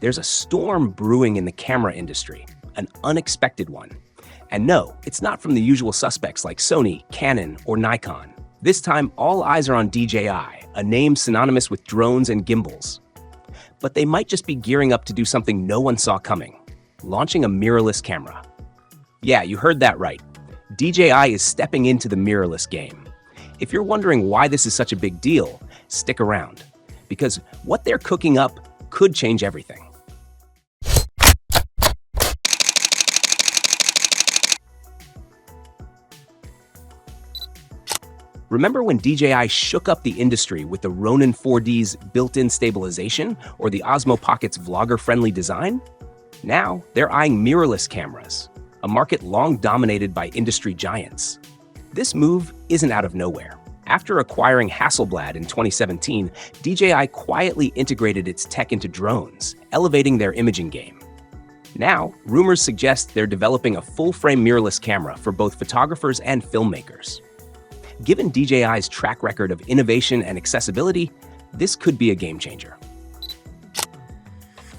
There's a storm brewing in the camera industry, an unexpected one. And no, it's not from the usual suspects like Sony, Canon, or Nikon. This time, all eyes are on DJI, a name synonymous with drones and gimbals. But they might just be gearing up to do something no one saw coming, launching a mirrorless camera. Yeah, you heard that right. DJI is stepping into the mirrorless game. If you're wondering why this is such a big deal, stick around, because what they're cooking up could change everything. Remember when DJI shook up the industry with the Ronin 4D's built-in stabilization or the Osmo Pocket's vlogger-friendly design? Now, they're eyeing mirrorless cameras, a market long dominated by industry giants. This move isn't out of nowhere. After acquiring Hasselblad in 2017, DJI quietly integrated its tech into drones, elevating their imaging game. Now, rumors suggest they're developing a full-frame mirrorless camera for both photographers and filmmakers. Given DJI's track record of innovation and accessibility, this could be a game-changer.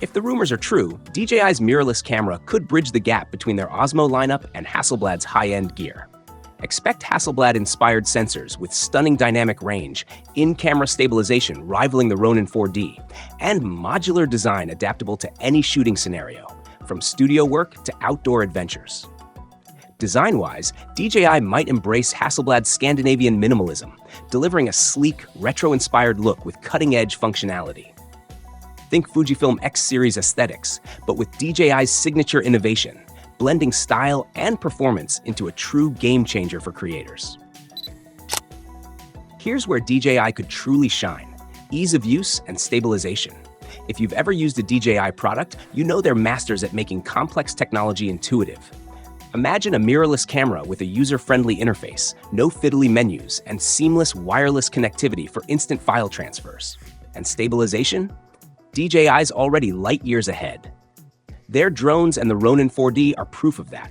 If the rumors are true, DJI's mirrorless camera could bridge the gap between their Osmo lineup and Hasselblad's high-end gear. Expect Hasselblad-inspired sensors with stunning dynamic range, in-camera stabilization rivaling the Ronin 4D, and modular design adaptable to any shooting scenario, from studio work to outdoor adventures. Design-wise, DJI might embrace Hasselblad's Scandinavian minimalism, delivering a sleek, retro-inspired look with cutting-edge functionality. Think Fujifilm X-series aesthetics, but with DJI's signature innovation, blending style and performance into a true game-changer for creators. Here's where DJI could truly shine: ease of use and stabilization. If you've ever used a DJI product, you know they're masters at making complex technology intuitive. Imagine a mirrorless camera with a user-friendly interface, no fiddly menus, and seamless wireless connectivity for instant file transfers. And stabilization? DJI's already light years ahead. Their drones and the Ronin 4D are proof of that.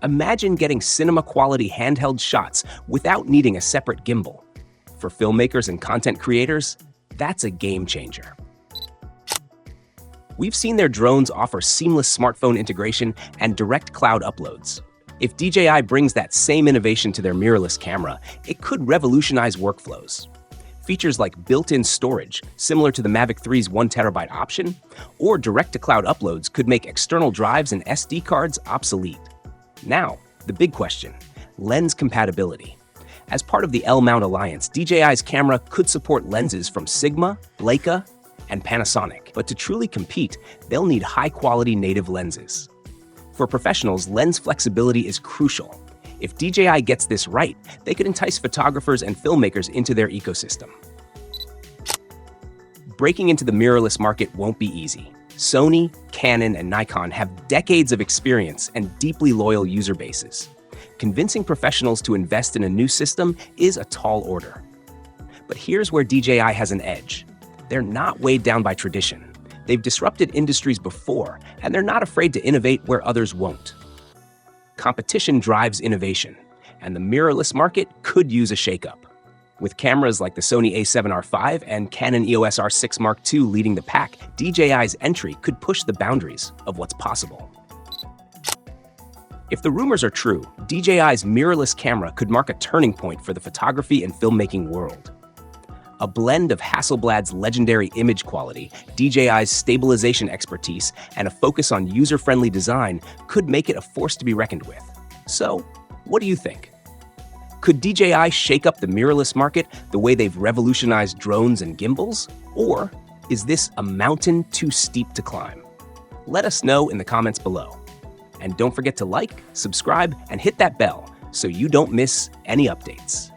Imagine getting cinema-quality handheld shots without needing a separate gimbal. For filmmakers and content creators, that's a game changer. We've seen their drones offer seamless smartphone integration and direct cloud uploads. If DJI brings that same innovation to their mirrorless camera, it could revolutionize workflows. Features like built-in storage, similar to the Mavic 3's 1TB option, or direct-to-cloud uploads could make external drives and SD cards obsolete. Now, the big question: lens compatibility. As part of the L-mount alliance, DJI's camera could support lenses from Sigma, Leica, and Panasonic. But to truly compete, they'll need high-quality native lenses. For professionals, lens flexibility is crucial. If DJI gets this right, they could entice photographers and filmmakers into their ecosystem. Breaking into the mirrorless market won't be easy. Sony, Canon, and Nikon have decades of experience and deeply loyal user bases. Convincing professionals to invest in a new system is a tall order. But here's where DJI has an edge. They're not weighed down by tradition. They've disrupted industries before, and they're not afraid to innovate where others won't. Competition drives innovation, and the mirrorless market could use a shakeup. With cameras like the Sony a7R5 and Canon EOS R6 Mark II leading the pack, DJI's entry could push the boundaries of what's possible. If the rumors are true, DJI's mirrorless camera could mark a turning point for the photography and filmmaking world. A blend of Hasselblad's legendary image quality, DJI's stabilization expertise, and a focus on user-friendly design could make it a force to be reckoned with. So, what do you think? Could DJI shake up the mirrorless market the way they've revolutionized drones and gimbals? Or is this a mountain too steep to climb? Let us know in the comments below. And don't forget to like, subscribe, and hit that bell so you don't miss any updates.